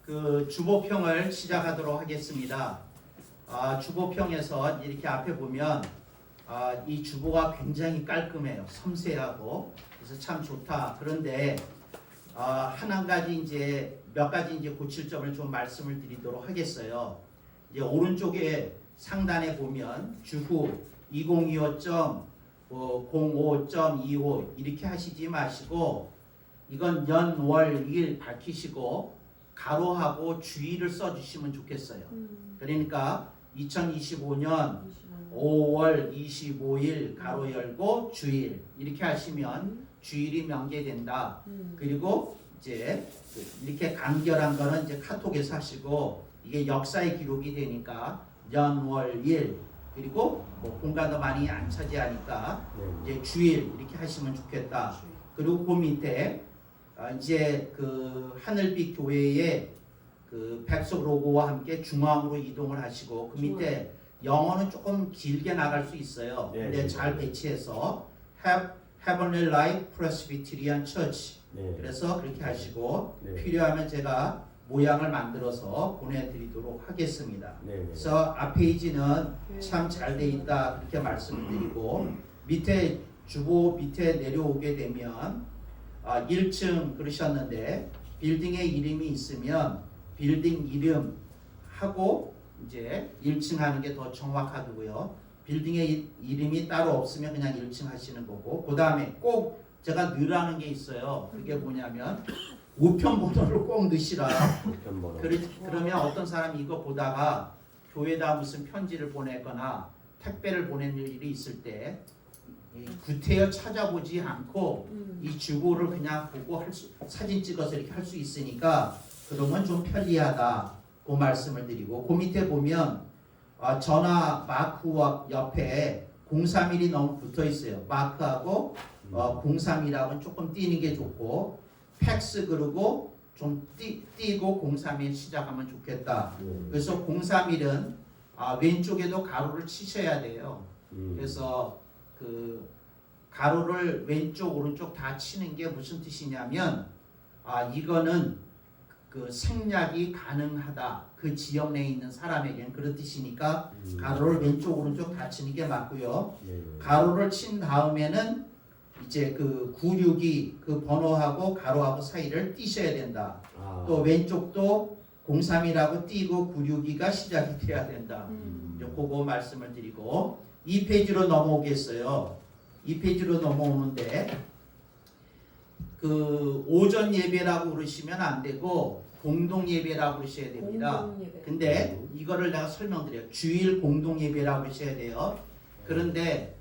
그 주보평을 시작하도록 하겠습니다. 주보평에서 이렇게 앞에 보면 이 주보가 굉장히 깔끔해요. 섬세하고 그래서 참 좋다. 그런데 한 가지 이제 몇 가지 이제 고칠 점을 좀 말씀을 드리도록 하겠어요. 이제 오른쪽에 상단에 보면 주후 2025.05.25 이렇게 하시지 마시고 이건 년, 월, 일 밝히시고 가로하고 주일을 써주시면 좋겠어요. 그러니까 2025년 5월 25일 가로 열고 주일 이렇게 하시면 주일이 명기된다. 그리고 이제 이렇게 간결한 거는 이제 카톡에서 하시고 이게 역사의 기록이 되니까 년, 월, 일 그리고 뭐 공간도 많이 안 차지하니까 이제 주일 이렇게 하시면 좋겠다. 그리고 그 밑에 이제 그 하늘빛 교회의 그 백석 로고와 함께 중앙으로 이동을 하시고 그 밑에 영어는 조금 길게 나갈 수 있어요. 근데 잘 배치해서 Heavenly Light Presbyterian Church 그래서 그렇게 하시고 필요하면 제가 모양을 만들어서 보내드리도록 하겠습니다. 그래서 앞페이지는 참 잘 돼 있다 그렇게 말씀을 드리고 밑에 주보 밑에 내려오게 되면 1층 그러셨는데 빌딩의 이름이 있으면 빌딩 이름 하고 이제 1층 하는 게 더 정확하고요. 빌딩의 이름이 따로 없으면 그냥 1층 하시는 거고 그 다음에 꼭 제가 늘 하는 게 있어요. 그게 뭐냐면 우편번호를 꼭 넣으시라. 그러면 어떤 사람이 이거 보다가 교회에다 무슨 편지를 보내거나 택배를 보내는 일이 있을 때 구태여 찾아보지 않고 이 주보를 그냥 보고 사진 찍어서 이렇게 할 수 있으니까 그러면 좀 편리하다. 그 말씀을 드리고 그 밑에 보면 전화 마크와 옆에 031이 너무 붙어 있어요. 마크하고 031하고는 조금 띄는 게 좋고 팩스 그리고 좀 띄고 031 시작하면 좋겠다. 그래서 031은 왼쪽에도 가로를 치셔야 돼요. 그래서 그 가로를 왼쪽 오른쪽 다 치는 게 무슨 뜻이냐면 이거는 그 생략이 가능하다. 그 지역 내에 있는 사람에게는 그런 뜻이니까 가로를 왼쪽 오른쪽 다 치는 게 맞고요. 가로를 친 다음에는 이제 그 96이 그 번호하고 가로하고 사이를 띄셔야 된다. 또 왼쪽도 031하고 띄고 962가 시작이 돼야 된다. 그거 말씀을 드리고 2페이지로 넘어오겠어요. 2페이지로 넘어오는데 그 오전 예배라고 그러시면 안 되고 공동 예배라고 그러셔야 됩니다. 근데 이거를 내가 설명드려요. 주일 공동 예배라고 그러셔야 돼요. 그런데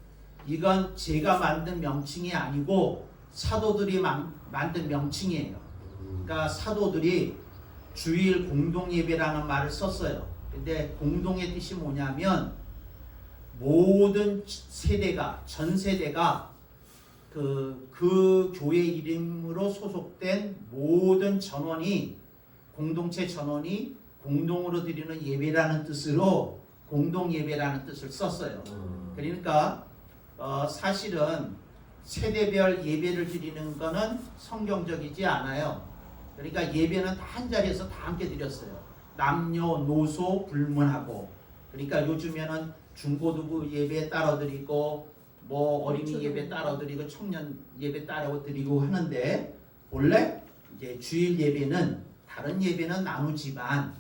이건 제가 만든 명칭이 아니고 사도들이 만든 명칭이에요. 그러니까 사도들이 주일 공동 예배라는 말을 썼어요. 근데 공동의 뜻이 뭐냐면 모든 세대가 전 세대가 그 교회 이름으로 소속된 모든 전원이 공동체 전원이 공동으로 드리는 예배라는 뜻으로 공동 예배라는 뜻을 썼어요. 그러니까 사실은 세대별 예배를 드리는 거는 성경적이지 않아요. 그러니까 예배는 다 한 자리에서 다 함께 드렸어요. 남녀 노소 불문하고. 그러니까 요즘에는 중고등부 예배 따로 드리고 뭐 어린이 예배 따로 드리고 청년 예배 따로 드리고 하는데 본래 이제 주일 예배는 다른 예배는 나누지만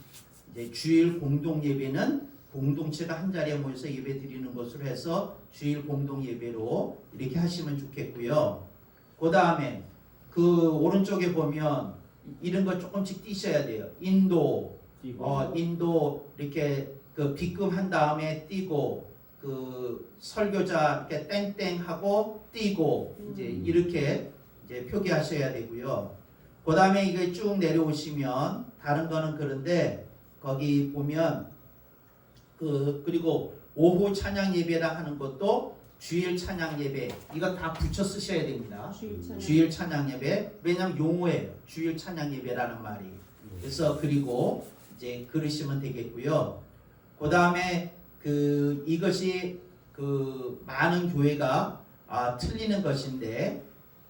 이제 주일 공동 예배는 공동체가 한 자리에 모여서 예배 드리는 것으로 해서 주일 공동 예배로 이렇게 하시면 좋겠고요. 그 다음에 그 오른쪽에 보면 이런 거 조금씩 띄셔야 돼요. 인도 이렇게 그 비금한 다음에 띄고 그 설교자 이렇게 땡땡하고 띄고 이제 이렇게 이제 표기하셔야 되고요. 그 다음에 이게 쭉 내려오시면 다른 거는 그런데 거기 보면 그리고 오후 찬양 예배라 하는 것도 주일 찬양 예배 이거 다 붙여 쓰셔야 됩니다. 주일 찬양 예배 왜냐하면 용어예요. 주일 찬양 예배라는 말이. 그래서 그리고 이제 그러시면 되겠고요. 그 다음에 이것이 그 많은 교회가 틀리는 것인데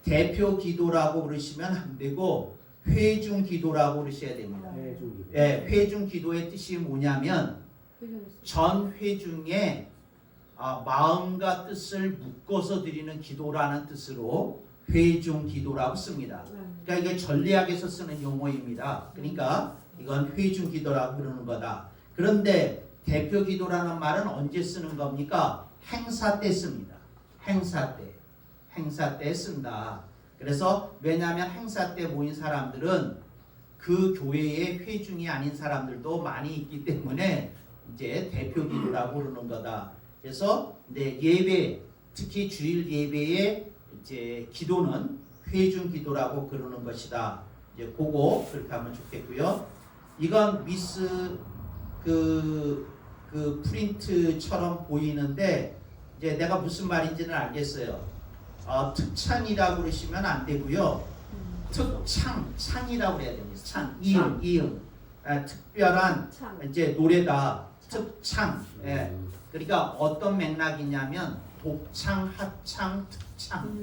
대표 기도라고 그러시면 안 되고 회중 기도라고 그러셔야 됩니다. 예, 회중 기도의 뜻이 뭐냐면 전 회중의 마음과 뜻을 묶어서 드리는 기도라는 뜻으로 회중 기도라고 씁니다. 그러니까 이게 전례학에서 쓰는 용어입니다. 그러니까 이건 회중 기도라고 그러는 거다. 그런데 대표 기도라는 말은 언제 쓰는 겁니까? 행사 때 씁니다. 행사 때 쓴다. 그래서 왜냐하면 행사 때 모인 사람들은 그 교회의 회중이 아닌 사람들도 많이 있기 때문에 이제 대표 기도라고 그러는 거다. 그래서 이제 예배, 특히 주일 예배의 이제 기도는 회중 기도라고 그러는 것이다. 이제 그거 그렇게 하면 좋겠고요. 이건 미스 그 프린트처럼 보이는데 이제 내가 무슨 말인지는 알겠어요. 특찬이라고 그러시면 안 되고요. 창이라고 해야 됩니다. 이응. 특별한 이제 노래다. 특창. 예. 그러니까 어떤 맥락이냐면 독창, 합창, 특창.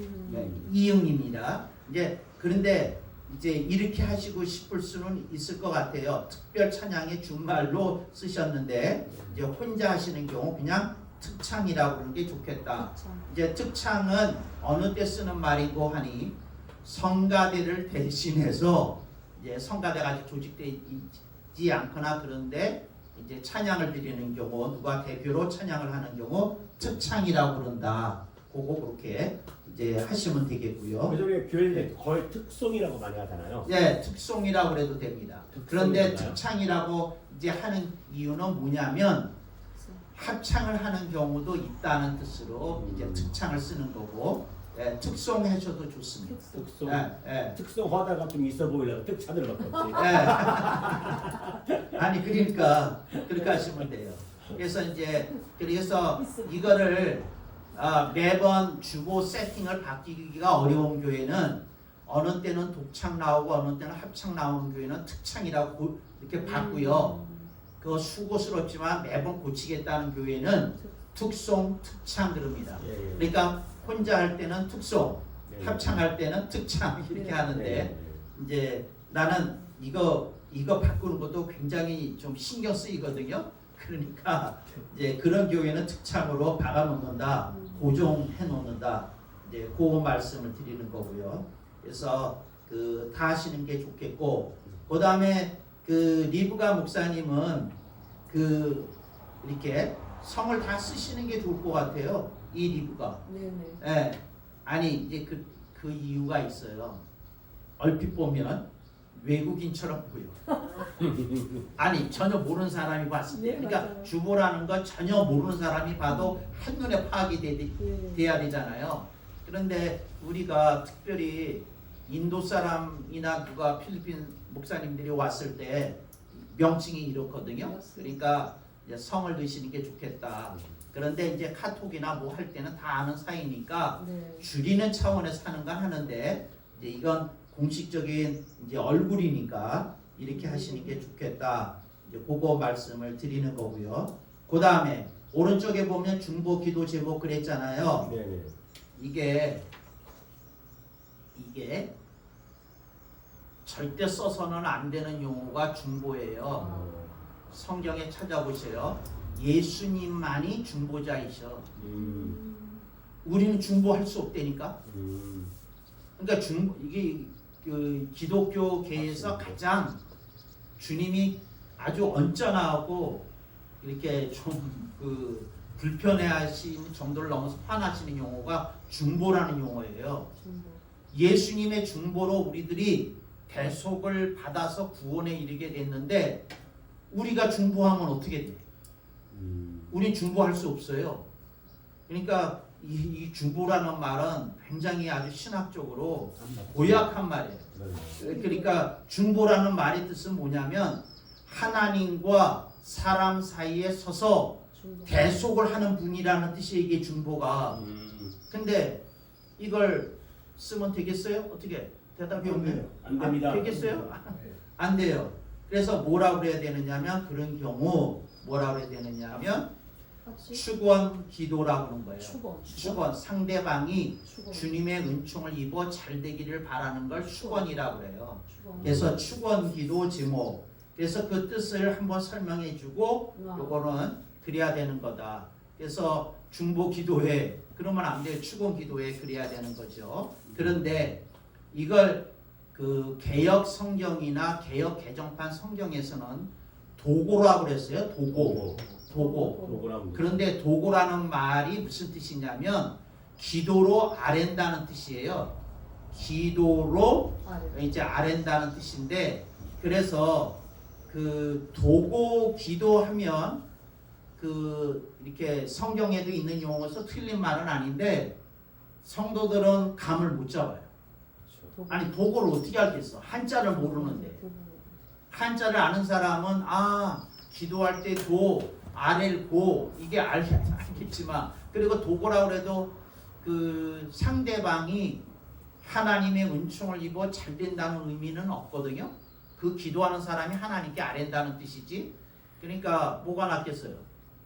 이응입니다. 이제 그런데 이제 이렇게 하시고 싶을 수는 있을 것 같아요. 특별 찬양의 준말로 쓰셨는데 이제 혼자 하시는 경우 그냥 특창이라고 하는 게 좋겠다. 이제 특창은 어느 때 쓰는 말이고 하니 성가대를 대신해서 이제 성가대가 아직 조직되지 않거나 그런데 이제 찬양을 드리는 경우 누가 대표로 찬양을 하는 경우 특창이라고 그런다. 그거 그렇게 이제 하시면 되겠고요. 그중에 교회에 거의 특송이라고 많이 하잖아요. 네, 특송이라고 해도 됩니다. 그런데 특창이라고 이제 하는 이유는 뭐냐면 합창을 하는 경우도 있다는 뜻으로 이제 특창을 쓰는 거고, 예, 특송 하셔도 좋습니다. 특송. 예. 특송 허다가 좀 있어 보이려고 특찬을 바꿨지. 예. 아니 그러니까 그렇게 하시면 돼요. 그래서 이거를 매번 주보 세팅을 바뀌기가 어려운 교회는 어느 때는 독창 나오고 어느 때는 합창 나오는 교회는 특창이라고 이렇게 바꾸요. 그거 수고스럽지만 매번 고치겠다는 교회는 특송, 특창 그럽니다. 그러니까 혼자 할 때는 특송, 합창할 때는 특창 이렇게 하는데 이제 나는 이거 바꾸는 것도 굉장히 좀 신경 쓰이거든요. 그러니까 이제 그런 교회는 특창으로 박아놓는다, 고정해 놓는다. 이제 그 말씀을 드리는 거고요. 그래서 다 하시는 게 좋겠고, 그 다음에 리브가 목사님은 이렇게 성을 다 쓰시는 게 좋을 것 같아요. 이 리브가. 네네. 예. 아니 이제 그 이유가 있어요. 얼핏 보면 외국인처럼 보여. 아니 전혀 모르는 사람이 봤을 때, 그러니까 맞아요. 주보라는 건 전혀 모르는 사람이 봐도 한눈에 파악이 돼야 되잖아요. 그런데 우리가 특별히 인도 사람이나 누가 필리핀 목사님들이 왔을 때 명칭이 이렇거든요. 그러니까 이제 성을 넣으시는 게 좋겠다. 그런데 이제 카톡이나 뭐 할 때는 다 아는 사이니까 줄이는 차원에서 하는 건 하는데 이제 이건 공식적인 이제 얼굴이니까 이렇게 하시는 게 좋겠다. 이제 그거 말씀을 드리는 거고요. 그 다음에 오른쪽에 보면 중보 기도 제목 그랬잖아요. 네네. 이게 절대 써서는 안 되는 용어가 중보예요. 성경에 찾아보세요. 예수님만이 중보자이셔. 우리는 중보할 수 없다니까. 그러니까 이게 기독교계에서 가장 주님이 아주 언짢아하고 이렇게 좀 불편해하신 정도를 넘어서 화나시는 용어가 중보라는 용어예요. 예수님의 중보로 우리들이 대속을 받아서 구원에 이르게 됐는데 우리가 중보하면 어떻게 돼? 우리 중보할 수 없어요. 그러니까 이 중보라는 말은 굉장히 아주 신학적으로 고약한 말이에요. 그러니까 중보라는 말의 뜻은 뭐냐면 하나님과 사람 사이에 서서 대속을 하는 분이라는 뜻이 이게 중보가. 근데 이걸 쓰면 되겠어요? 어떻게? 대답이 없네요. 안 됩니다. 되겠어요? 안 돼요. 그래서 뭐라고 해야 되느냐면 그런 경우 뭐라고 해야 되느냐면 축원 기도라고 하는 거예요. 축원. 축원 상대방이 축원. 주님의 은총을 입어 잘 되기를 바라는 걸 축원이라고 그래요. 축원. 그래서 축원 기도 제목. 그래서 그 뜻을 한번 설명해 주고 와. 요거는 그래야 되는 거다. 그래서 중보 기도회 그러면 안 돼요. 축원 기도회 그래야 되는 거죠. 그런데 이걸 그 개역 성경이나 개역 개정판 성경에서는 도고라고 그랬어요. 도고. 도구라고. 그런데 도고라는 말이 무슨 뜻이냐면 기도로 아랜다는 뜻이에요. 기도로 이제 아랜다는 뜻인데 그래서 그 도고 기도하면 그 이렇게 성경에도 있는 용어서 틀린 말은 아닌데 성도들은 감을 못 잡아요. 아니 도고를 어떻게 알겠어? 한자를 모르는데 한자를 아는 사람은 아 기도할 때 도 아래를 고 이게 알겠지만 그리고 도고라고 해도 그 상대방이 하나님의 은총을 입어 잘 된다는 의미는 없거든요. 그 기도하는 사람이 하나님께 아랜다는 뜻이지. 그러니까 뭐가 낫겠어요?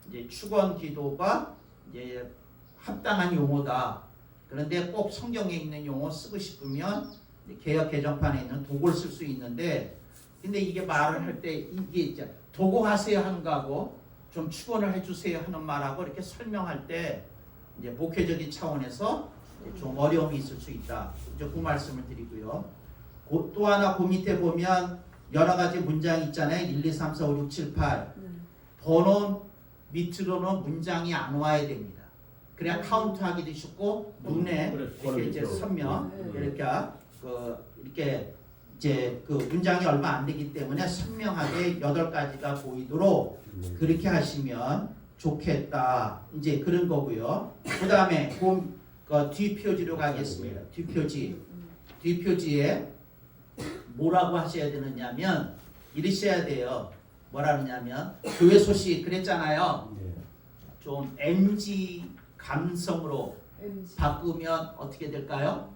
이제 축원 기도가 이제 합당한 용어다. 그런데 꼭 성경에 있는 용어 쓰고 싶으면 개역 개정판에 있는 도고를 쓸 수 있는데 근데 이게 말을 할 때 이게 이제 도고하세요 하는 거하고 좀 축원을 해주세요 하는 말하고 이렇게 설명할 때 이제 목회적인 차원에서 좀 어려움이 있을 수 있다. 이제 그 말씀을 드리고요. 또 하나 그 밑에 보면 여러 가지 문장이 있잖아요. 1, 2, 3, 4, 5, 6, 7, 8 번호 밑으로는 문장이 안 와야 됩니다. 그래야 카운트하기도 쉽고 눈에 이렇게 이제 선명 이렇게 이제 그 문장이 얼마 안 되기 때문에 선명하게 8가지가 보이도록 그렇게 하시면 좋겠다. 이제 그런 거고요. 그 다음에 그 뒷표지로 가겠습니다. 뒷표지에 뭐라고 하셔야 되느냐면 이러셔야 돼요. 뭐라느냐면 교회 소식 그랬잖아요. 좀 MG 감성으로 바꾸면 어떻게 될까요?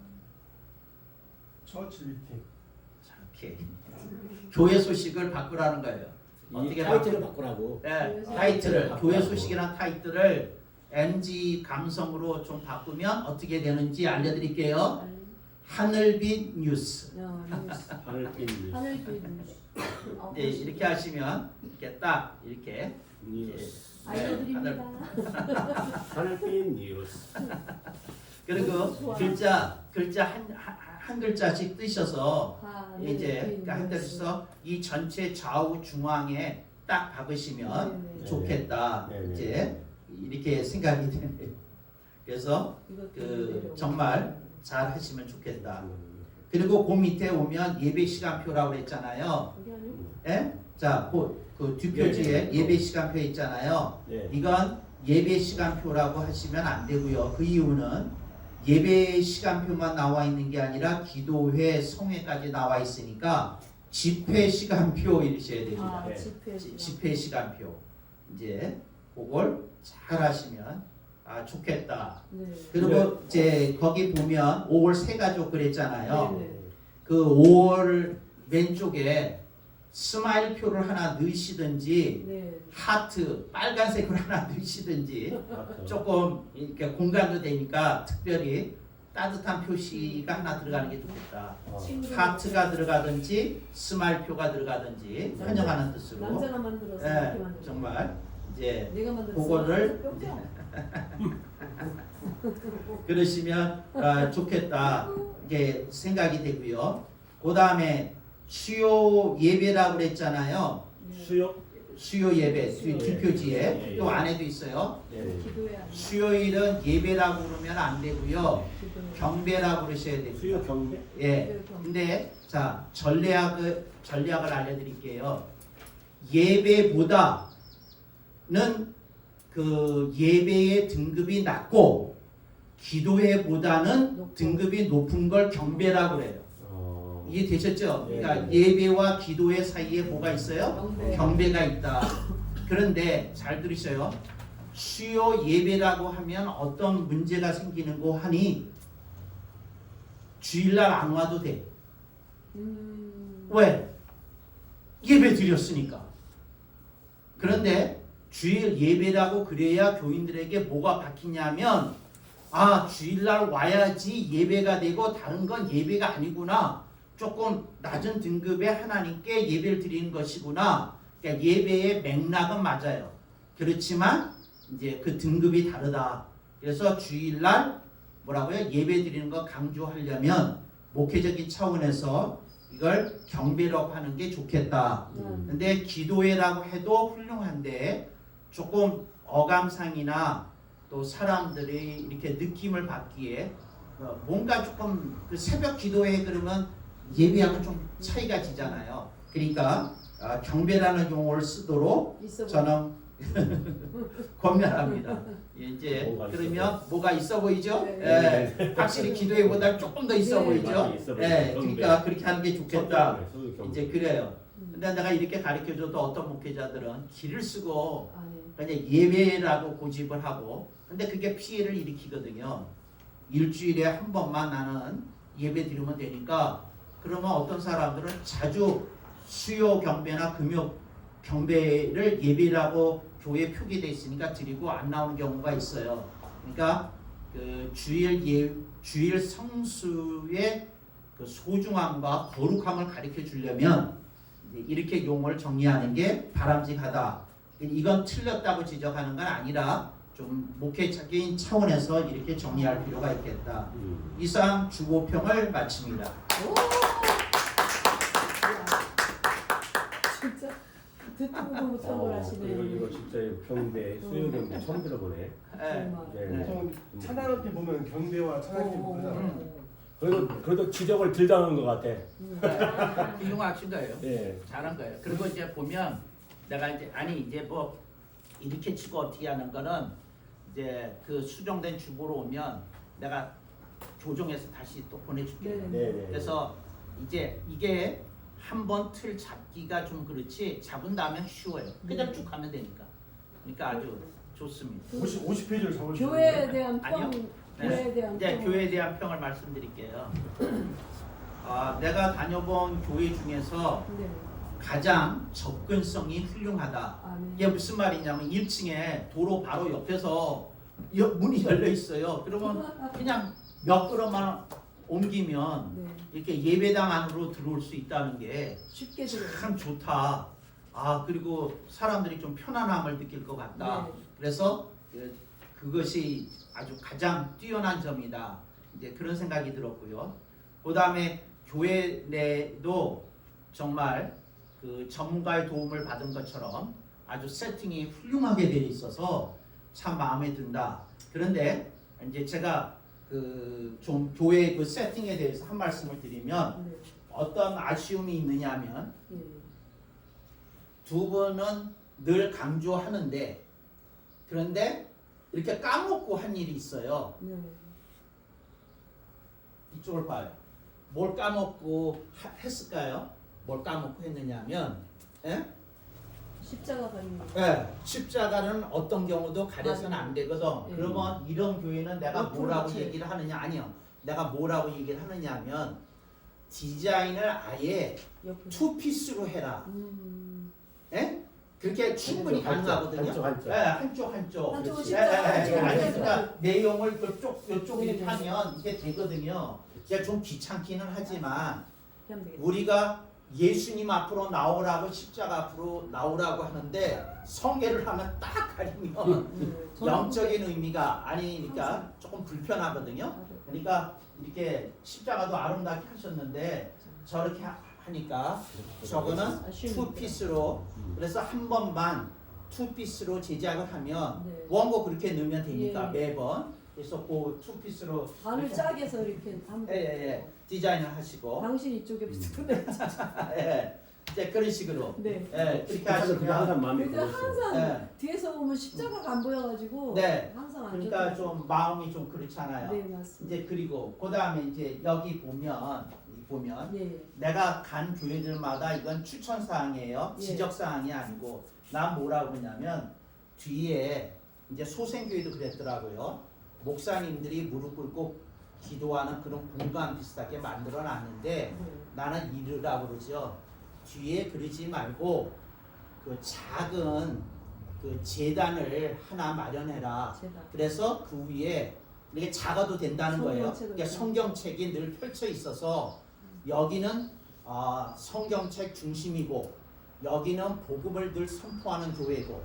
처치 미팅. 이렇게 교회 소식을 바꾸라는 거예요. 어떻게 타이틀을 바꾸라고. 네, 타이틀을 교회 소식이란 타이틀을 MG 감성으로 좀 바꾸면 어떻게 되는지 알려드릴게요. 하늘빛 뉴스. 하늘빛 뉴스. 하늘빛 뉴스. 네, 이렇게 하시면 이렇게 딱 이렇게 뉴스. 알려드립니다. 하늘빛 뉴스. 그리고 글자 한 글자씩 뜨셔서 이제 한 글자서 이 전체 좌우 중앙에 딱 박으시면 좋겠다. 네네. 이제 이렇게 생각이 되네요. 그래서 그 정말 잘 하시면 좋겠다. 그리고 그 밑에 오면 예배 시간표라고 했잖아요. 예? 자, 그 뒷표지에 네. 예배 시간표 있잖아요. 네. 이건 예배 시간표라고 하시면 안 되고요. 그 이유는 예배 시간표만 나와 있는 게 아니라 기도회, 성회까지 나와 있으니까 집회 시간표 이러셔야 됩니다. 네. 집회 시간표. 이제 그걸 잘 하시면 좋겠다. 그리고 이제 거기 보면 5월 세 가족 그랬잖아요. 그 5월 왼쪽에 스마일표를 하나 넣으시든지 하트 빨간색으로 하나 넣으시든지 조금 이렇게 공간도 되니까 특별히 따뜻한 표시가 하나 들어가는 게 좋겠다. 하트가 들어가든지 스마일표가 들어가든지 환영하는 뜻으로. 남자가 만들어서 예, 이렇게 만들어. 정말 이제 내가 만들었어. 그거를 그러시면 좋겠다 이게 생각이 되고요. 그 다음에 수요 예배라고 그랬잖아요. 수요 예배 뒷표지에 또 안에도 있어요. 수요일은 예배라고 그러면 안 되고요. 경배라고 그러셔야 됩니다. 수요 경배? 예. 근데 자 전략을 알려드릴게요. 예배보다는 그 예배의 등급이 낮고 기도회보다는 등급이 높은 걸 경배라고 그래요. 이해되셨죠? 그러니까 예배와 기도회 사이에 뭐가 있어요? 경배가 있다. 그런데 잘 들으셔요. 수요 예배라고 하면 어떤 문제가 생기는 거 하니 주일날 안 와도 돼. 왜? 예배 드렸으니까. 그런데 주일 예배라고 그래야 교인들에게 뭐가 박히냐면 아 주일날 와야지 예배가 되고 다른 건 예배가 아니구나. 조금 낮은 등급의 하나님께 예배를 드리는 것이구나. 그러니까 예배의 맥락은 맞아요. 그렇지만 이제 그 등급이 다르다. 그래서 주일날 뭐라고요? 예배 드리는 거 강조하려면 목회적인 차원에서 이걸 경배라고 하는 게 좋겠다. 근데 기도회라고 해도 훌륭한데 조금 어감상이나 또 사람들이 이렇게 느낌을 받기에 뭔가 조금 그 새벽 기도회 그러면 예배하고 좀 차이가 지잖아요. 그러니까 경배라는 용어를 쓰도록 있어 저는 권면합니다. 이제 그러면 뭐가 있어 보이죠? 네. 예, 확실히 기도회보다 조금 더 있어 네. 보이죠? 많이 있어 보이죠. 예, 그러니까 그렇게 하는 게 좋겠다. 경배. 이제 그래요. 근데 내가 이렇게 가르쳐줘도 어떤 목회자들은 길을 쓰고 아, 네. 그냥 예배라고 고집을 하고 근데 그게 피해를 일으키거든요. 일주일에 한 번만 나는 예배 드리면 되니까 그러면 어떤 사람들은 자주 수요 경배나 금요 경배를 예배라고 교회 표기돼 있으니까 드리고 안 나오는 경우가 있어요. 그러니까 그 주일 성수의 그 소중함과 거룩함을 가르쳐 주려면 이렇게 용어를 정리하는 게 바람직하다. 이건 틀렸다고 지적하는 건 아니라 좀 목회적인 차원에서 이렇게 정리할 필요가 있겠다. 이상 주보평을 마칩니다. 오! 진짜 듣도 보고 참고하시네요. 이거 진짜 경배 수요 경배 처음 들어보네. 예. 정말. 네. 보통 찬양할 때 보면 경배와 찬양할 때 보면 그래도 지적을 덜 당한 것 같아. 훌륭하신 거예요. 예. 잘한 거예요. 그리고 이제 보면 내가 이제 아니 이제 뭐 이렇게 치고 어떻게 하는 거는 이제 그 수정된 주보로 오면 내가 조정해서 다시 또 보내줄게. 네. 네. 그래서 이제 이게 한 번 틀 잡기가 좀 그렇지 잡은 다음에 쉬워요. 그냥 쭉 가면 되니까. 그러니까 아주 좋습니다. 50페이지를 잡으시는 교회에 대한 아니요. 평, 네. 교회에 대한 이제 평. 교회에 대한 평을 말씀드릴게요. 내가 다녀본 교회 중에서 네. 가장 접근성이 훌륭하다. 아, 네. 이게 무슨 말이냐면 1층에 도로 바로 옆에서 문이 열려 있어요. 그러면 그냥 몇 걸음만 옮기면 네. 이렇게 예배당 안으로 들어올 수 있다는 게 쉽게 들어요. 참 좋다. 그리고 사람들이 좀 편안함을 느낄 것 같다. 네. 그래서 그것이 아주 가장 뛰어난 점이다. 이제 그런 생각이 들었고요. 그 다음에 교회 내도 정말 그 전문가의 도움을 받은 것처럼 아주 세팅이 훌륭하게 되어 있어서 참 마음에 든다. 그런데 이제 제가 그 좀 교회 그 세팅에 대해서 한 말씀을 드리면 네. 어떤 아쉬움이 있느냐면 예. 두 분은 늘 강조하는데 그런데 이렇게 까먹고 한 일이 있어요. 네. 이쪽을 봐요. 뭘 까먹고 했을까요? 뭘 까먹고 했느냐면 예? 십자가 가는 거. 예, 십자가는 어떤 경우도 가려서는 안 되거든. 예. 그러면 이런 교회는 내가 뭐라고 그렇지. 얘기를 하느냐? 아니요. 내가 뭐라고 얘기를 하느냐 하면 디자인을 아예 옆으로. 투피스로 해라. 예? 그렇게 충분히 한쪽, 가능하거든요. 한쪽. 예, 한쪽은 한쪽은 예, 십자가, 예, 예. 한쪽은 아니, 십자가. 그러니까 내용을 이쪽 네, 이렇게 네. 하면 이게 되거든요. 이게 좀 귀찮기는 하지만 그냥 되겠다. 우리가 예수님 앞으로 나오라고 십자가 앞으로 나오라고 하는데 성례를 하면 딱 가리면 저는 영적인 의미가 아니니까 조금 불편하거든요. 맞아요. 그러니까 이렇게 십자가도 아름답게 하셨는데 저렇게 하니까 저거는 아쉬우니까. 투피스로 그래서 한 번만 투피스로 제작을 하면 네. 원고 그렇게 넣으면 되니까 예. 매번 그래서 그 투피스로 반을 짜게 해서 이렇게 하면 예. 디자인을 하시고 당신 이쪽에 붙으면 예. 이제 그런 식으로 네. 예, 그렇게 그게 하시면 항상 마음에 근데 들었어요. 항상 예. 뒤에서 보면 십자가가 안 보여가지고 네. 항상 안 그러니까 좋더라고요. 좀 마음이 좀 그렇잖아요. 네 맞습니다. 이제 그리고 그 다음에 이제 여기 보면 예. 내가 간 교회들마다 이건 추천 사항이에요. 예. 지적 사항이 아니고 난 뭐라고 그러냐면 뒤에 이제 소생교회도 그랬더라고요. 목사님들이 무릎 꿇고 기도하는 그런 공간 비슷하게 만들어 놨는데 네. 나는 이르라고 그러죠. 뒤에 그러지 말고 그 작은 그 재단을 하나 마련해라. 제가. 그래서 그 위에 이게 작아도 된다는 거예요. 성경책을 그러니까 성경책이 늘 펼쳐 있어서 여기는 성경책 중심이고 여기는 복음을 늘 선포하는 교회고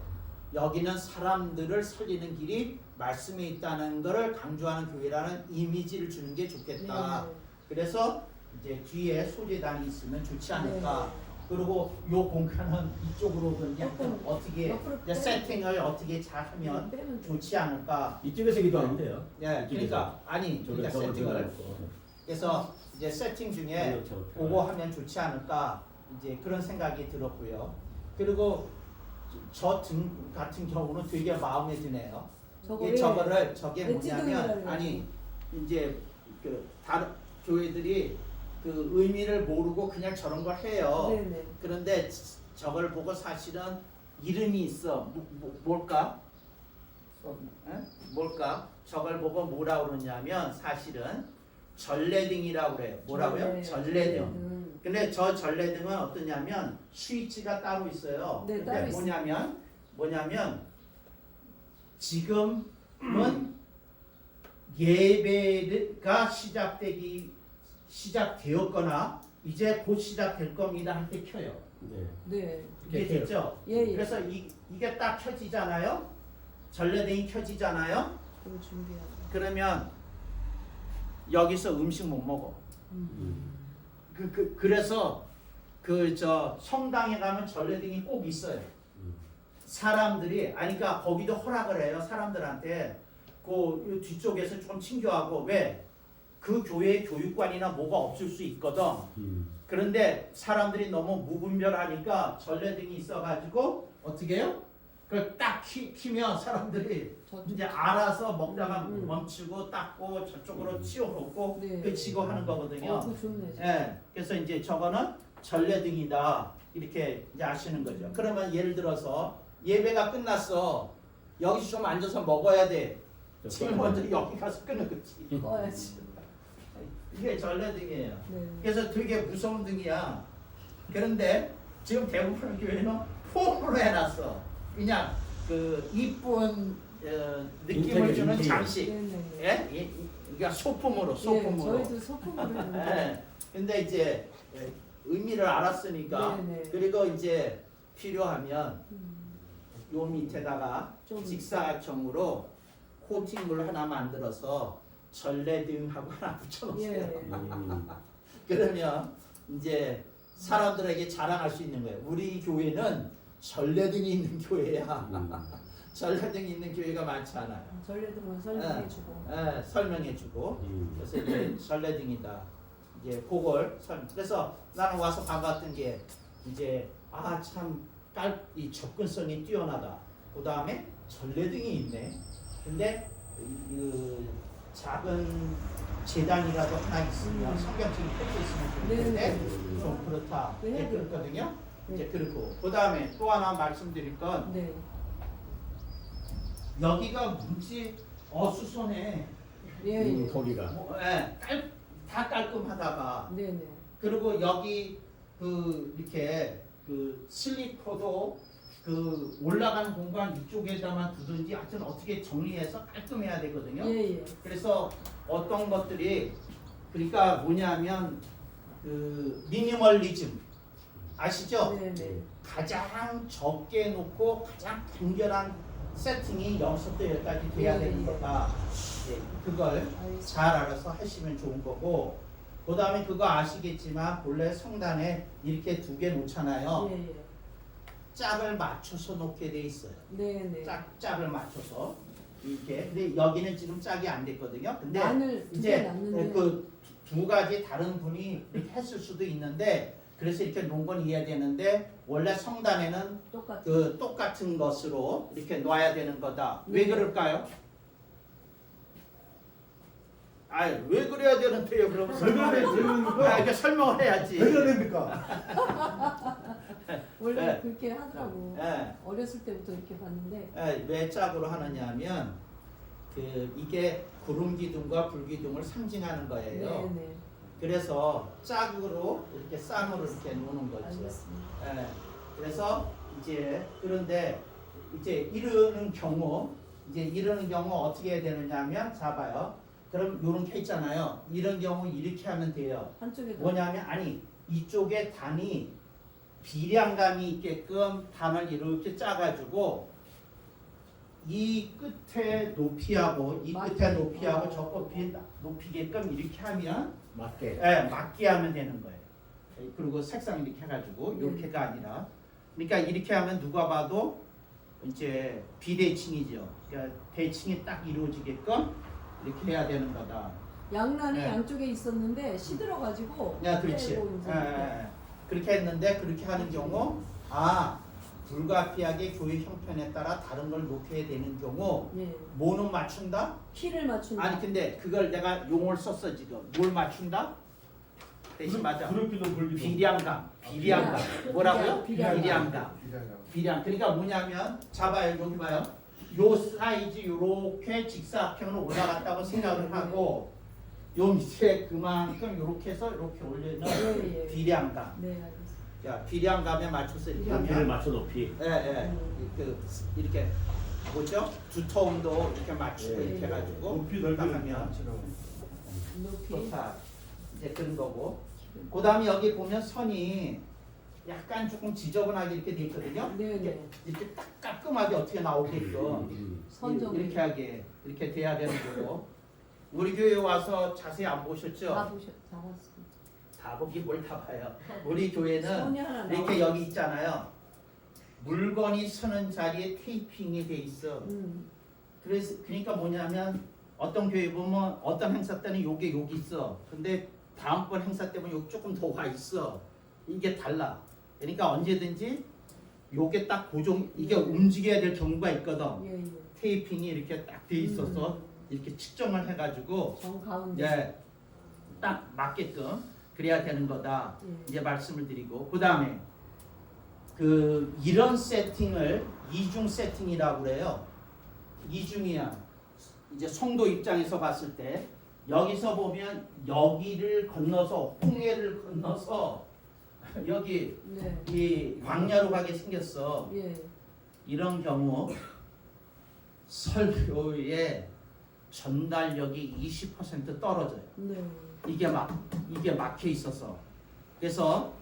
여기는 사람들을 살리는 길이 말씀에 있다는 것을 강조하는 교회라는 이미지를 주는 게 좋겠다. 네. 그래서 이제 뒤에 소재단이 있으면 좋지 않을까. 네. 그리고 요 공간은 이쪽으로 오든지 조금 어떻게 옆으로 이제 세팅을 어떻게 잘 하면 빼면 돼. 좋지 않을까. 이쪽에서 기도하는데요. 예, 그러니까 아니 그러니까 세팅을 그래서 이제 세팅 중에 그거 하면 좋지 않을까 이제 그런 생각이 들었고요. 그리고 저 등 같은 경우는 되게 마음에 드네요. 저거 저게 왜 뭐냐면 찌그러져요? 아니 이제 그 다른 교회들이 그 의미를 모르고 그냥 저런 걸 해요. 네네. 그런데 저걸 보고 사실은 이름이 있어. 뭘까? 뭘까? 저걸 보고 뭐라 그러냐면 사실은 전래등이라고 그래요. 뭐라고요? 전래등. 근데 저 전래등은 어떠냐면 스위치가 따로 있어요. 네, 근데 따로 있어요. 뭐냐면 지금은 예배가 시작되었거나 이제 곧 시작될 겁니다 할 때 켜요. 네. 네. 이게 됐죠? 예, 예. 그래서 이게 딱 켜지잖아요. 전래등이 켜지잖아요. 그걸 준비하고. 그러면 여기서 음식 못 먹어. 그래서 그 저 성당에 가면 전래등이 꼭 있어요. 사람들이 그러니까 거기도 허락을 해요. 사람들한테 그 뒤쪽에서 좀 친교하고 왜? 그 교회의 교육관이나 뭐가 없을 수 있거든. 그런데 사람들이 너무 무분별하니까 전래등이 있어가지고 어떻게 해요? 그걸 딱 키면 사람들이 이제 알아서 먹다가 멈추고 닦고 저쪽으로 치워놓고 네. 그치고 하는 거거든요. 그거 좋네. 예, 그래서 이제 저거는 전래등이다 이렇게 이제 아시는 거죠. 그러면 예를 들어서 예배가 끝났어. 여기서 좀 앉아서 먹어야 돼. 제일 먼저 여기 가서 끊는 거지. 꺼야지. 이게 전래등이에요. 네. 그래서 되게 무서운 등이야. 그런데 지금 대부분 교회는 폼으로 해놨어. 그냥 그 이쁜 느낌을 주는 인테리어. 장식. 네네. 예? 그러니까 소품으로. 예, 저희도 소품으로 했는데. 예. 근데 이제 의미를 알았으니까 네네. 그리고 이제 필요하면 요 밑에다가 좀 직사각형으로 코팅물 하나 만들어서 전래등하고 하나 붙여놓으세요. 예. 그러면 이제 사람들에게 자랑할 수 있는 거예요. 우리 교회는 전래등이 있는 교회야. 전래등이 있는 교회가 많지 않아요. 전래등은 설명해주고. 예, 설명해주고. 그래서 이제 전래등이다. 이제 그걸 그래서 나는 와서 반갔던 게 이제 이 접근성이 뛰어나다. 그 다음에 전래등이 있네. 근데 그 작은 재단이라도 하나 있으면 성경책이 펼쳐 있으면 좋은데 네네. 좀 그렇다. 네, 네, 네. 그렇거든요. 네. 이제 그렇고 그 다음에 또 하나 말씀드릴 건 네. 여기가 문지 어수선해. 예, 예. 거기가. 다 깔끔하다가 네네. 그리고 여기 이렇게 슬리퍼도 올라가는 공간 이쪽에다만 두든지 하여튼 어떻게 정리해서 깔끔해야 되거든요. 예, 예. 그래서 어떤 것들이 그러니까 뭐냐면 미니멀리즘 아시죠? 네네. 가장 적게 놓고 가장 간결한 세팅이 여기서부터 여기까지 돼야 되는 거다. 네, 그걸 잘 알아서 하시면 좋은 거고 그 다음에 그거 아시겠지만 본래 성단에 이렇게 두 개 놓잖아요. 예, 예. 짝을 맞춰서 놓게 돼 있어요. 네네. 짝을 맞춰서 이렇게. 근데 여기는 지금 짝이 안 됐거든요. 근데 마늘 두개 이제 났는데. 그 두 가지 다른 분이 이렇게 했을 수도 있는데 그래서 이렇게 놓은 건 이해야 되는데 원래 성단에는 똑같은. 똑같은 것으로 이렇게 놔야 되는 거다. 네. 왜 그럴까요? 왜 그래야 되는데요? 그럼 이렇게 설명을 해야지. 왜 그래야 됩니까? 원래 네. 그렇게 하더라고. 예. 어렸을 때부터 이렇게 봤는데. 왜 짝으로 하느냐면 이게 구름 기둥과 불 기둥을 상징하는 거예요. 네네. 그래서 짝으로 이렇게 쌍으로 이렇게 놓는 거죠. 알겠습니다. 그래서 이제 그런데 이제 이러는 경우 어떻게 해야 되느냐면 잡아요. 그럼 요렇게 있잖아요. 이런 경우 이렇게 하면 돼요. 한쪽에도 뭐냐면 아니 이쪽에 단이 비량감이 있게끔 단을 이렇게 짜가지고 이 끝에 높이하고 이 끝에 높이하고 저 끝에 높이게끔 이렇게 하면 맞게. 맞게 하면 되는 거예요. 그리고 색상 이렇게 해가지고 이렇게가 아니라 그러니까 이렇게 하면 누가 봐도 이제 비대칭이죠. 그러니까 대칭이 딱 이루어지게끔 이렇게 해야 되는 거다. 양란이 네. 양쪽에 있었는데 시들어가지고 야, 그렇지. 빼고 이제 그렇게 했는데 그렇게 하는 경우 불가피하게 교회 형편에 따라 다른 걸 놓게 되는 경우 예. 뭐는 맞춘다? 키를 맞춘다. 아니 근데 그걸 내가 용어를 썼어 지금. 뭘 맞춘다? 대신 맞아. 그룹기도 불기도. 비량감. 뭐라고요? 비량감. 비량. 그러니까 뭐냐면 잡아요. 여기 봐요. 요 사이즈 요렇게 직사각형으로 올라갔다고 생각을 하고 요 밑에 그만큼 요렇게 해서 이렇게 올리는 예. 비량감. 네, 알겠습니다. 자, 비량감에 맞춰서 이렇게 높이를 하면 맞춰 높이. 이렇게 뭐죠? 두터움도 이렇게 맞추고 예. 이렇게 해가지고 높이 딱 넓이를 하면 맞추라고. 높이. 좋다. 이제 그런 거고. 그 다음에 여기 보면 선이 약간 조금 지저분하게 이렇게 돼 있거든요. 네. 이렇게 딱 깔끔하게 어떻게 나오게끔 선정. 이렇게 하게 이렇게 돼야 되는 거고. 우리 교회 와서 자세히 안 보셨죠? 다 봤습니다. 다 보기 뭘 다 봐요. 우리 교회는 선이 하나 이렇게 나오고. 여기 있잖아요. 물건이 서는 자리에 테이핑이 돼 있어. 그러니까 뭐냐면 어떤 교회 보면 어떤 행사 때는 요게 여기 있어. 근데 다음번 행사 때 보면 여기 조금 더 와 있어. 이게 달라. 그러니까 언제든지 요게 딱 고정 이게 움직여야 될 경우가 있거든. 예. 테이핑이 이렇게 딱 돼 있어서 이렇게 측정을 해가지고 정 가운데. 딱 맞게끔 그래야 되는 거다. 예. 이제 말씀을 드리고 그 다음에 이런 세팅을 이중 세팅이라고 그래요. 이중이야. 이제 성도 입장에서 봤을 때 여기서 보면 여기를 건너서 홍해를 건너서 여기 네. 이 광야로 가게 생겼어. 예. 이런 경우 설교의 전달력이 20% 떨어져요. 네. 이게 막혀 있어서 그래서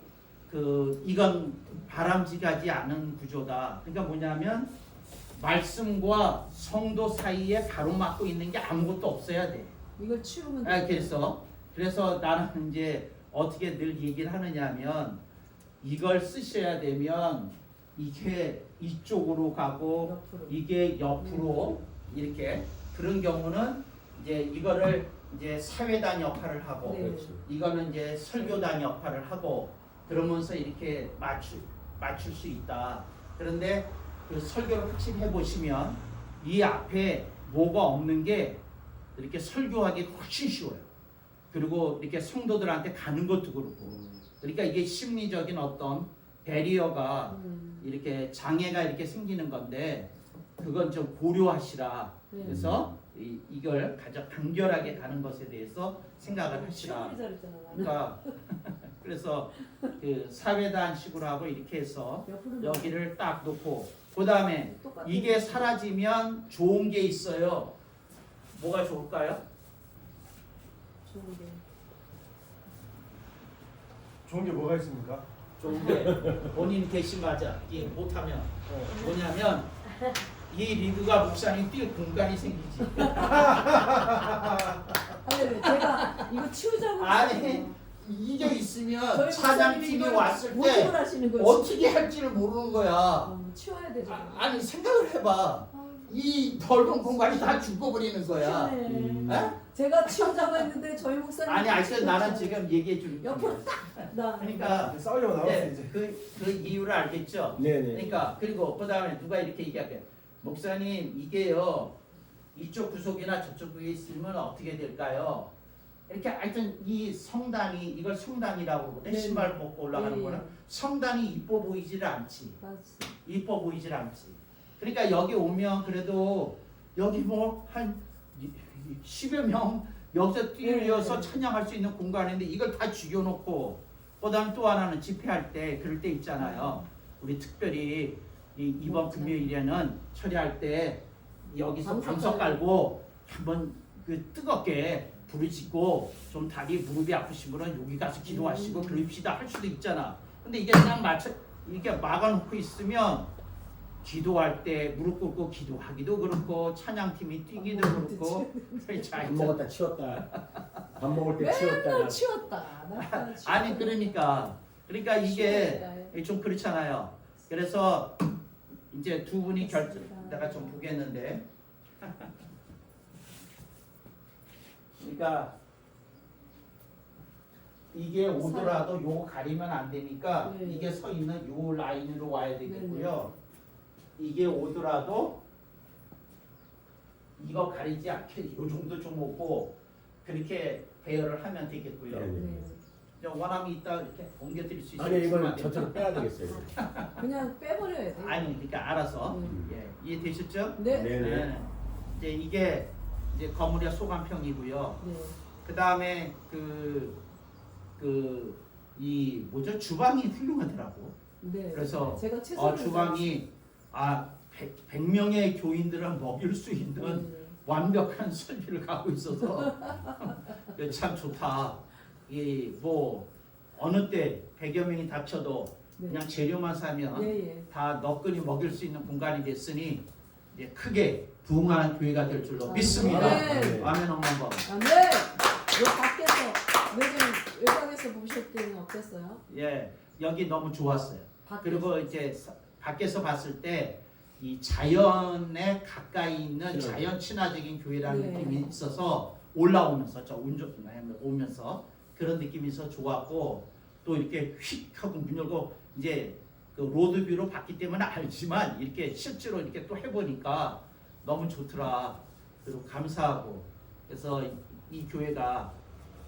이건 바람직하지 않은 구조다. 그러니까 뭐냐면 말씀과 성도 사이에 가로막고 있는 게 아무것도 없어야 돼. 이걸 치우면 돼요. 그래서 나는 이제 어떻게 늘 얘기를 하느냐면 이걸 쓰셔야 되면 이게 이쪽으로 가고 옆으로. 이게 옆으로 이렇게 그런 경우는 이제 이거를 이제 사회단 역할을 하고 네. 이거는 이제 설교단 역할을 하고 그러면서 이렇게 맞출 수 있다. 그런데 그 설교를 확실히 해보시면 이 앞에 뭐가 없는 게 이렇게 설교하기 훨씬 쉬워요. 그리고 이렇게 성도들한테 가는 것도 그렇고. 그러니까 이게 심리적인 어떤 배리어가 이렇게 장애가 이렇게 생기는 건데 그건 좀 고려하시라. 네. 그래서 이걸 가장 간결하게 가는 것에 대해서 생각을 하시라. 치우기 잘했잖아. 나는. 그러니까 그래서 사회단식으로 하고 이렇게 해서 옆으로 여기를 딱 놓고 그 다음에 똑같은 이게 거. 사라지면 좋은 게 있어요. 뭐가 좋을까요? 좋은 게. 좋은 게 뭐가 있습니까? 좋은 게 본인 대신 맞아. 이게 못하면 뭐냐면 이 리그가 목사님 뛸 공간이 생기지. 아니 제가 이거 치우자고. 아니 이게 있으면 저희 차장팀이 목사님이 왔을 모집을 때 하시는 거지. 어떻게 할지를 모르는 거야. 치워야 되죠. 아니 생각을 해봐. 이 넓은 공간이 다 죽어버리는 거야. 치우네. 에? 제가 치우자고 했는데 저희 목사님. 아니 하여튼 나는 지금 얘기해 주는 옆으로 거야. 나. 그러니까 싸우려고 나왔어 네, 이제. 그 이유를 알겠죠? 네네. 그러니까 그리고 그 다음에 누가 이렇게 얘기하게 목사님 이게요 이쪽 구석이나 저쪽 구에 있으면 어떻게 될까요? 이렇게 하여튼 이 성단이 이걸 성단이라고 그러거든. 네. 신발 벗고 올라가는 네. 거는 성단이 이뻐 보이지를 않지. 맞습니다. 이뻐 보이질 않지. 그러니까 여기 오면 그래도 여기 뭐 한 10여 명 여기서 뛰어서 찬양할 수 있는 공간인데 이걸 다 죽여놓고 그다음 또 하나는 집회할 때 그럴 때 있잖아요. 우리 특별히 이번 금요일에는 처리할 때 여기서 방석 방석 깔고 한번 그 뜨겁게 부르짖고 좀 다리 무릎이 아프신 분은 여기 가서 기도하시고 그럽시다 할 수도 있잖아. 근데 이게 그냥 이렇게 막아놓고 있으면 기도할 때 무릎 꿇고 기도하기도 그렇고 찬양팀이 뛰기도 그렇고 밥 먹었다 치웠다. 밥 먹을 때 치웠다. 맨날 치웠다. 나 치웠다. 아니 그러니까 이게 치워야 좀 그렇잖아요. 그래서 이제 두 분이 맞습니다. 내가 좀 보겠는데 그러니까 이게 오더라도 요거 가리면 안 되니까 네. 이게 서 있는 요 라인으로 와야 되겠고요. 이게 오더라도 이거 가리지 않게 요 정도 좀 오고 그렇게 배열을 하면 되겠고요. 네, 네. 네. 이제 원함이 있다 이렇게 옮겨드릴 수 있어요. 아니 이걸 저쪽으로 빼야 되겠어요. 그냥 빼버려야 돼. 아니 그러니까 알아서 네. 이해되셨죠? 네. 네네. 이제 이게 이제 건물의 소감평이고요. 네. 그 다음에 이 뭐죠? 주방이 훌륭하더라고. 네. 그래서 제가 채소를 주방이 100명의 교인들을 먹일 수 있는 완벽한 설비를 갖고 있어서 참 좋다. 이 뭐 어느 때 100여 명이 다쳐도 네. 그냥 재료만 사면 예. 다 너끈히 먹일 수 있는 공간이 됐으니 이제 크게 부흥하는 교회가 될 줄로 믿습니다. 네. 아멘 엄마버. 아, 네. 요 밖에서 외곽에서 보실 때는 어땠어요? 예, 여기 너무 좋았어요. 그리고 이제 밖에서 봤을 때 이 자연에 가까이 있는 자연 친화적인 교회라는 네. 느낌이 있어서 올라오면서 오면서 그런 느낌이 있어 좋았고 또 이렇게 휙 하고 문 열고 이제 그 로드뷰로 봤기 때문에 알지만 이렇게 실제로 이렇게 또 해보니까 너무 좋더라. 그리고 감사하고 그래서 이 교회가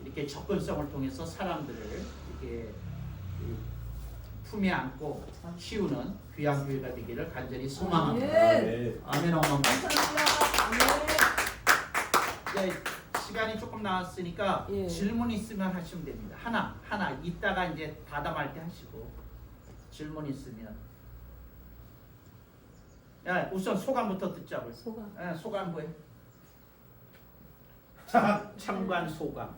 이렇게 접근성을 통해서 사람들을 이렇게 품에 안고 키우는 귀한 교회가 되기를 간절히 소망합니다. 네. 아멘 엄마. 감사합니다. 이제 시간이 조금 나왔으니까 예. 질문 있으면 하시면 됩니다. 하나 이따가 이제 다담할 때 하시고 질문 있으면 우선 소감부터 듣자고요. 소감. 소감 뭐예요? 참관 소감.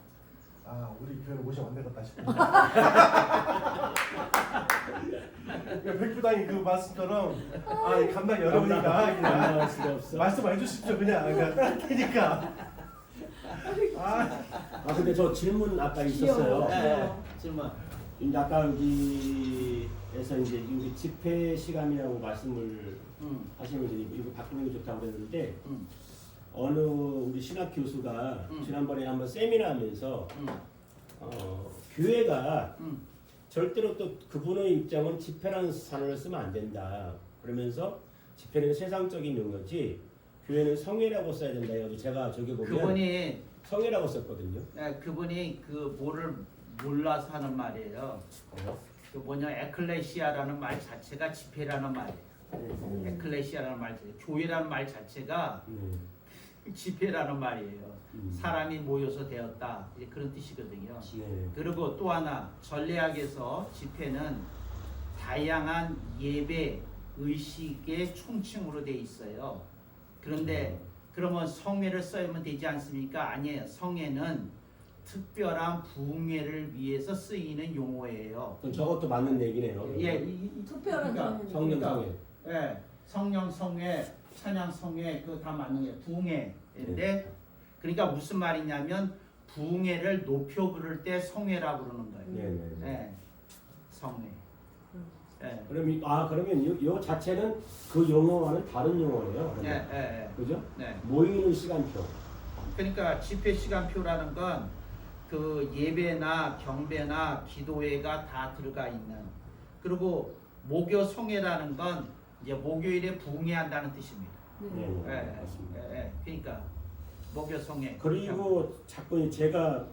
우리 교회를 모셔 안 되겠다 싶은데. 백부당이 그 말씀처럼 이 감당이 어려우니까 그냥 감당할 수가 없어. 말씀해 주십시오 그냥 그러니까. 근데 저 질문 아까 있었어요. 귀여워. 질문. 이제 아까 여기에서 이제 여기 집회 시간이라고 말씀을 하시면서 이거 바꾸는 게 좋다고 그랬는데 어느 우리 신학 교수가 지난번에 한번 세미나 하면서 교회가 절대로 또 그분의 입장은 집회라는 단어를 쓰면 안 된다. 그러면서 집회는 세상적인 용어지 교회는 성회라고 써야 된다. 여기 제가 저기 보면 그분이 성회라고 썼거든요. 그분이 그 뭐를 몰라서 하는 말이에요. 그 뭐냐 에클레시아라는 말 자체가 집회라는 말이에요. 에클레시아라는 말 자체, 교회라는 말 자체가 집회라는 말이에요. 사람이 모여서 되었다. 이제 그런 뜻이거든요. 그리고 또 하나 전례학에서 집회는 다양한 예배 의식의 총칭으로 돼 있어요. 그런데 그러면 성회를 써야만 되지 않습니까? 아니에요. 성회는 특별한 부흥회를 위해서 쓰이는 용어예요. 그럼 저것도 맞는 얘기네요. 특별한 그러니까 성령 성회. 성령 성회, 찬양 성회 그거 다 맞는 게 부흥회인데 그러니까 무슨 말이냐면 부흥회를 높여 부를 때 성회라고 그러는 거예요. 성회. 그러면 요 자체는 그 용어와는 다른 용어예요. 그죠? 모이는 시간표. 그러니까 집회 시간표라는 건 그 예배나 경배나 기도회가 다 들어가 있는 그리고 목요 성회라는 건 이제 목요일에 부흥회 한다는 뜻입니다. 맞습니다. 그러니까 목요 성회. 그리고 자꾸 제가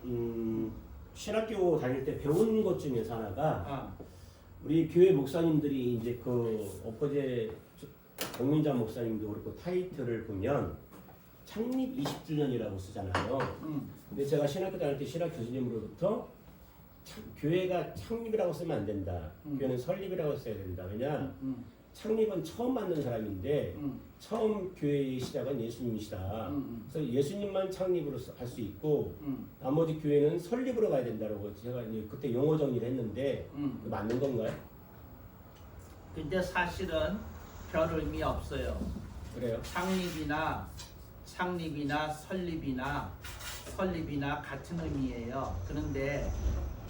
신학교 다닐 때 배운 것 중에서 하나가 우리 교회 목사님들이 이제 그 엊그제 정민자 목사님도 그렇고 타이틀을 보면 창립 20주년이라고 쓰잖아요. 근데 제가 신학교 다닐 때 신학 교수님으로부터 교회가 창립이라고 쓰면 안 된다. 교회는 설립이라고 써야 된다. 왜냐 창립은 처음 만든 사람인데 처음 교회의 시작은 예수님이시다. 그래서 예수님만 창립으로 할 수 있고 나머지 교회는 설립으로 가야 된다고 제가 이제 그때 용어 정리를 했는데 맞는 건가요? 근데 사실은 별 의미 없어요. 그래요? 창립이나 설립이나 같은 의미예요. 그런데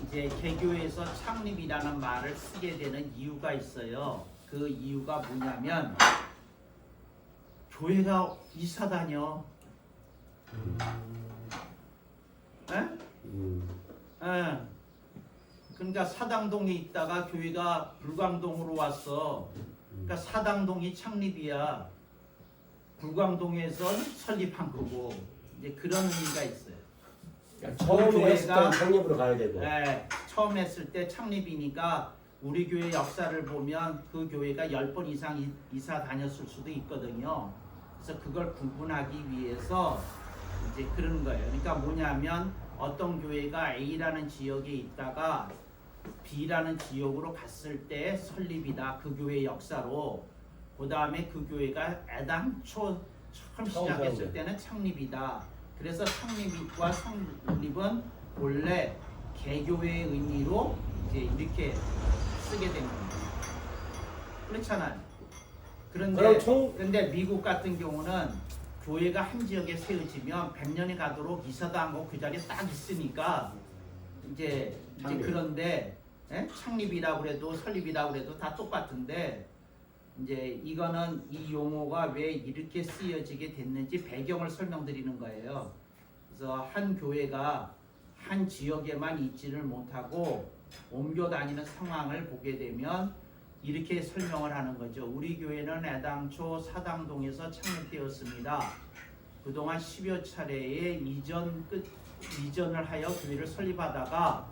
이제 개교에서 창립이라는 말을 쓰게 되는 이유가 있어요. 그 이유가 뭐냐면 교회가 이사 다녀. 예? 그러니까 사당동에 있다가 교회가 불광동으로 왔어. 그러니까 사당동이 창립이야. 불광동에선 설립한 거고 이제 그런 의미가 있어요. 그러니까 처음 했을 때 창립으로 가야 되고. 네, 처음 했을 때 창립이니까 우리 교회 역사를 보면 그 교회가 10번 이상 이사 다녔을 수도 있거든요. 그래서 그걸 구분하기 위해서 이제 그런 거예요. 그러니까 뭐냐면 어떤 교회가 A라는 지역에 있다가 B라는 지역으로 갔을 때 설립이다. 그 교회 역사로. 그 다음에 그 교회가 애당초 처음 시작했을 때는 창립이다. 그래서 창립과 설립은 원래 개교의 의미로 이제 이렇게 쓰게 된 겁니다. 그렇잖아요. 그런데 미국 같은 경우는 교회가 한 지역에 세워지면 100년이 가도록 이사도 안 가고 그 자리에 딱 있으니까 이제 그런데 창립이라고 그래도 설립이라고 그래도 다 똑같은데 이제 이거는 이 용어가 왜 이렇게 쓰여지게 됐는지 배경을 설명드리는 거예요. 그래서 한 교회가 한 지역에만 있지를 못하고 옮겨 다니는 상황을 보게 되면 이렇게 설명을 하는 거죠. 우리 교회는 애당초 사당동에서 창립되었습니다. 그동안 10여 차례의 이전을 하여 교회를 설립하다가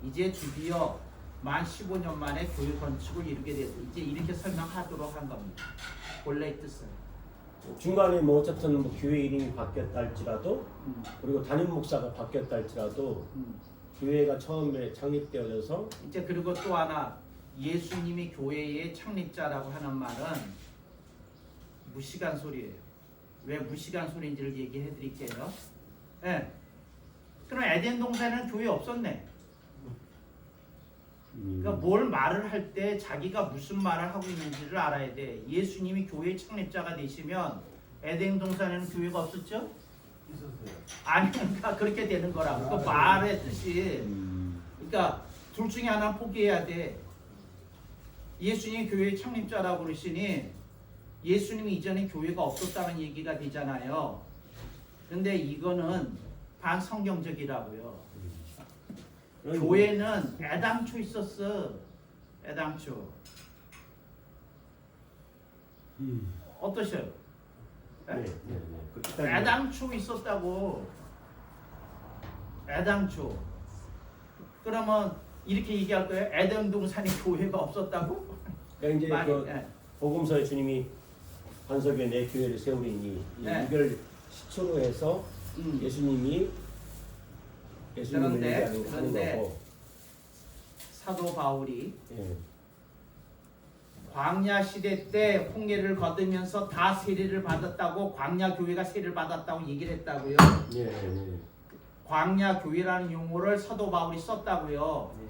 이제 드디어 만 15년 만에 교회 건축을 이루게 됐다. 이제 이렇게 설명하도록 한 겁니다. 본래의 뜻은. 중간에 뭐 어쨌든 뭐 교회 이름이 바뀌었다 할지라도 그리고 담임 목사가 바뀌었다 할지라도 교회가 처음에 창립되어져서 이제 그리고 또 하나 예수님이 교회의 창립자라고 하는 말은 무시간 소리예요. 왜 무시간 소리인지를 얘기해 드릴게요. 네. 그럼 에덴 동산에는 교회 없었네. 그러니까 뭘 말을 할 때 자기가 무슨 말을 하고 있는지를 알아야 돼. 예수님이 교회의 창립자가 되시면 에덴 동산에는 교회가 없었죠? 있었어요. 아니 그러니까 그렇게 되는 거라고. 그 말의 뜻이. 그러니까 둘 중에 하나 포기해야 돼. 예수님이 교회의 창립자라고 그러시니 예수님이 이전에 교회가 없었다는 얘기가 되잖아요. 근데 이거는 반성경적이라고요. 교회는 애당초 있었어. 애당초. 어떠셔요? 네. 애당초 있었다고. 애당초. 그러면 이렇게 얘기할 거예요? 에덴 동산에 교회가 없었다고? 그러니까 이제 많이, 그 복음서에 주님이 반석에 내 교회를 세우리니 이걸 시초로 해서 예수님을 얘기하는 거고. 사도 바울이 광야 시대 때 홍해를 거두면서 다 세례를 받았다고 광야 교회가 세례를 받았다고 얘기를 했다고요. 광야 교회라는 용어를 사도 바울이 썼다고요.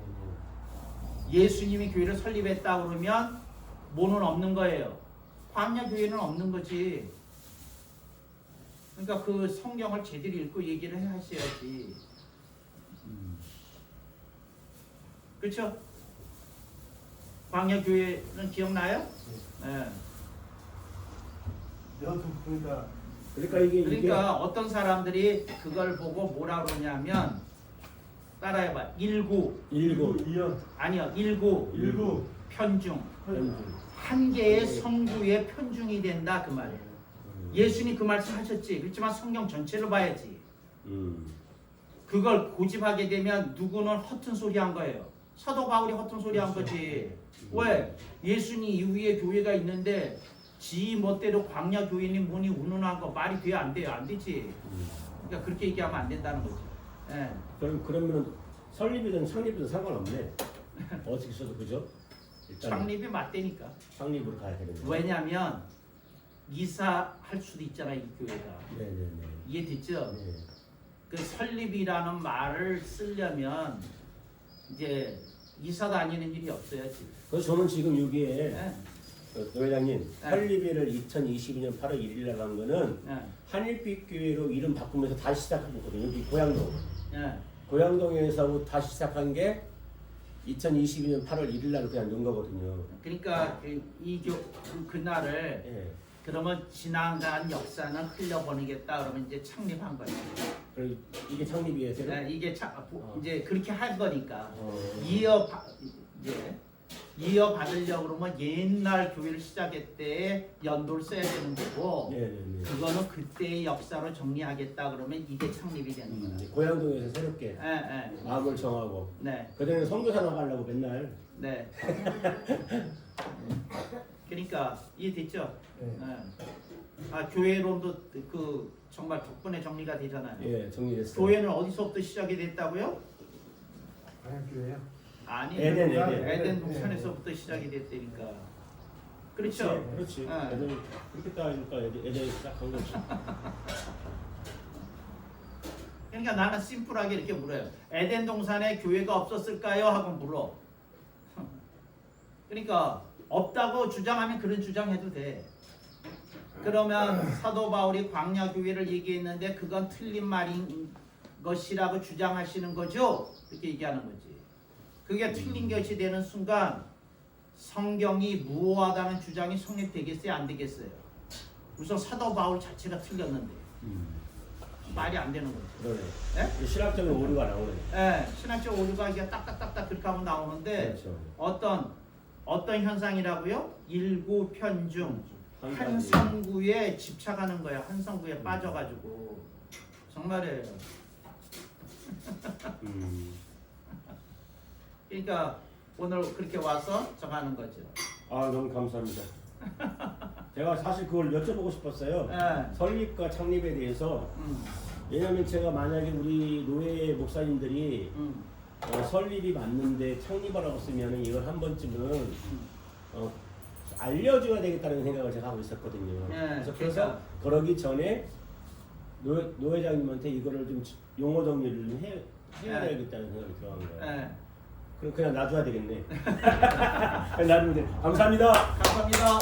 예수님이 교회를 설립했다 그러면 뭐는 없는 거예요. 광야 교회는 없는 거지. 그러니까 그 성경을 제대로 읽고 얘기를 하셔야지. 그렇죠? 광야 교회는 기억나요? 네. 여튼 그러니까 이게 어떤 사람들이 그걸 보고 뭐라 그러냐면 따라해봐. 일구 아니요. 일구 편중 한 개의 성구의 편중이 된다 그 말이에요. 예수님 그 말씀 하셨지. 그렇지만 성경 전체를 봐야지. 그걸 고집하게 되면 누구는 허튼 소리 한 거예요. 사도 바울이 허튼 소리 한 거지. 왜? 예수님 이후에 교회가 있는데 지 멋대로 광야 교인이 뭐니 운운한 거 말이 돼야 안 돼요? 안 되지. 그러니까 그렇게 얘기하면 안 된다는 거지. 그러면 설립이든 창립이든 상관없네. 어떻게 써도 그죠? 일단 창립이 맞대니까. 창립으로 가야 되는 거예요. 왜냐하면 이사할 수도 있잖아 이 교회가. 네네네. 이해됐죠? 네. 그 설립이라는 말을 쓰려면 이제 이사 다니는 일이 없어야지. 그래서 저는 지금 여기에 네. 노 회장님 네. 설립일을 2022년 8월 1일 날 한 거는 네. 한일빛교회로 이름 바꾸면서 다시 시작한 거거든요. 여기 고양동. 네. 고양동에서 다시 시작한 게 2022년 8월 1일 날 그냥 넣은 거거든요. 그러니까 그날을 예. 그러면 지나간 역사는 흘려보내겠다 그러면 이제 창립한 거예요. 그리고 이게 창립이에요, 새로? 네, 이게 이제 그렇게 할 거니까 이어 받으려고 그러면 옛날 교회를 시작할 때 연도를 써야 되는 거고 네네네. 그거는 그때의 역사로 정리하겠다 그러면 이게 창립이 되는 거예요. 이제 고양동에서 새롭게 네, 마음을 정하고 네, 그전에 선교사 나가려고 맨날 네. 그러니까 이해됐죠? 네. 네. 아 교회론도 그 정말 덕분에 정리가 되잖아요. 예 정리됐어요. 교회는 어디서부터 시작이 됐다고요? 광양교회요. 아니 에덴. 에덴 동산에서부터 시작이 됐다니까. 그렇죠? 그렇지. 네. 애들 그렇게 따지니까 애들이 시작한 거지. 그러니까 나는 심플하게 이렇게 물어요. 에덴 동산에 교회가 없었을까요? 하고 물어. 그러니까 없다고 주장하면 그런 주장해도 돼. 그러면 사도 바울이 광야 교회를 얘기했는데 그건 틀린 말인 것이라고 주장하시는 거죠? 그렇게 얘기하는 거지. 그게 틀린 것이 되는 순간 성경이 무효하다는 주장이 성립되겠어요? 안 되겠어요? 우선 사도 바울 자체가 틀렸는데 말이 안 되는 거죠. 그러네. 예? 신학적인 오류가 나오네. 예, 신학적 오류가 이게 딱딱딱딱 그렇게 하면 나오는데 그렇죠. 어떤 현상이라고요? 일구 편중 한 한 가지. 성구에 집착하는 거야. 한 성구에 빠져가지고 정말이에요. 그러니까 오늘 그렇게 와서 정하는 거죠. 아 너무 감사합니다. 제가 사실 그걸 여쭤보고 싶었어요. 예. 설립과 창립에 대해서. 왜냐하면 제가 만약에 우리 노예 목사님들이 설립이 맞는데 창립하라고 쓰면 이걸 한 번쯤은 알려줘야 되겠다는 생각을 제가 하고 있었거든요. 예, 그래서 그러니까. 그러기 전에 노 회장님한테 이거를 좀 용어 정리를 좀 해야 예. 되겠다는 생각이 들어간 거예요. 예. 그럼 그냥 놔줘야 되겠네. 놔두면 돼. 감사합니다. 감사합니다.